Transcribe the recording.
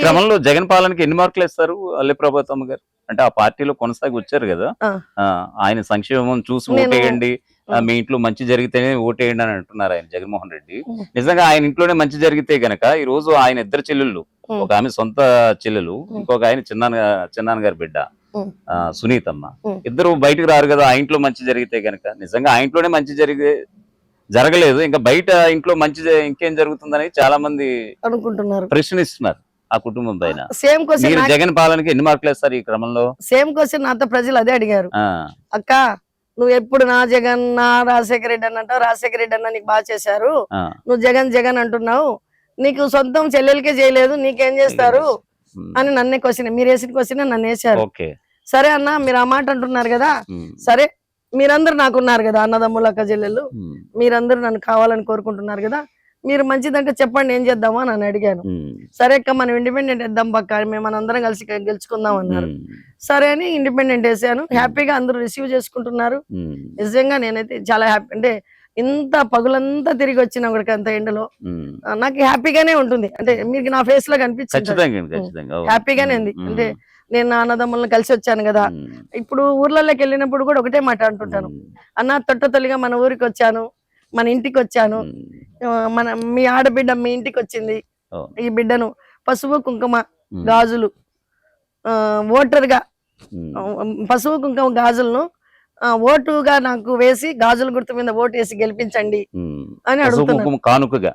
క్రమంలో జగన్ పాలనకి ఎన్ని మార్కులు ఇస్తారు అల్లి ప్రభాతమ్మ గారు? అంటే ఆ పార్టీలో కొనసాగి వచ్చారు కదా, ఆయన సంక్షేమం చూసి ఓటేయండి, మీ ఇంట్లో మంచి జరిగితేనే ఓటేయండి అని అంటున్నారు ఆయన జగన్మోహన్ రెడ్డి. నిజంగా ఆయన ఇంట్లోనే మంచి జరిగితే గనక ఈ రోజు ఆయన ఇద్దరు చెల్లెళ్ళు, ఒక ఆమె సొంత చెల్లెలు, ఇంకొక ఆయన చిన్నాన్న గారి బిడ్డ సునీతమ్మ, ఇద్దరు బయటకు రారు కదా ఆ ఇంట్లో మంచి జరిగితే గనక. నిజంగా ఆ ఇంట్లోనే మంచి జరగలేదు, ఇంకా బయట ఇంట్లో మంచి ఇంకేం జరుగుతుందని చాలా మంది అనుకుంటున్నారు, ప్రశ్నిస్తున్నారు ఆ కుటుంబం పైన. సేమ్ క్వశ్చన్ మీరు జగన్ పాలనకి ఎన్ని మార్కులు వేస్తారు ఈ క్రమంలో? సేమ్ క్వశ్చన్ నాతో ప్రజలు అదే అడిగారు. అక్క నువ్వు ఎప్పుడు నా జగన్ నా రాజశేఖర రెడ్డి అని అంటావు, రాజశేఖర రెడ్డి అన్న నీకు బాగా చేశారు, నువ్వు జగన్ జగన్ అంటున్నావు, నీకు సొంతం చెల్లెలకే చేయలేదు, నీకేం చేస్తారు అని నన్నే క్వశ్చన్, మీరు వేసిన క్వశ్చన్ నన్ను వేశారు. సరే అన్న మీరు ఆ మాట అంటున్నారు కదా, సరే మీరందరూ నాకున్నారు కదా అన్నదమ్ములు అక్క చెల్లెళ్ళు, మీరందరూ నన్ను కావాలని కోరుకుంటున్నారు కదా, మీరు మంచిదంటే చెప్పండి ఏం చేద్దామా అని అడిగాను. సరే అక్క మనం ఇండిపెండెంట్ వేద్దాం పక్క, మేము మనందరం కలిసి గెలుచుకుందాం అన్నారు. సరే అని ఇండిపెండెంట్ వేసాను. హ్యాపీగా అందరూ రిసీవ్ చేసుకుంటున్నారు. నిజంగా నేనైతే చాలా హ్యాపీ, అంటే ఇంత పగులంతా తిరిగి వచ్చినా కూడా అంత ఎండలో నాకు హ్యాపీగానే ఉంటుంది. అంటే మీకు నా ఫేస్ లో కనిపించింది హ్యాపీగానే ఉంది. అంటే నేను నా అన్నదమ్ములను కలిసి వచ్చాను కదా, ఇప్పుడు ఊర్లలోకి వెళ్ళినప్పుడు కూడా ఒకటే మాట అంటుంటాను, అన్న తొట్టతొలిగా మన ఊరికి వచ్చాను, మన ఇంటికి వచ్చాను, మీ ఆడబిడ్డ మీ ఇంటికి వచ్చింది, ఈ బిడ్డను పసుపు కుంకుమ గాజులు ఓటర్ గా పసుపు కుంకుమ గాజులను ఓటుగా నాకు వేసి గాజుల గుర్తు మీద ఓటు వేసి గెలిపించండి అని అడుగుతున్నాను, కానుకగా.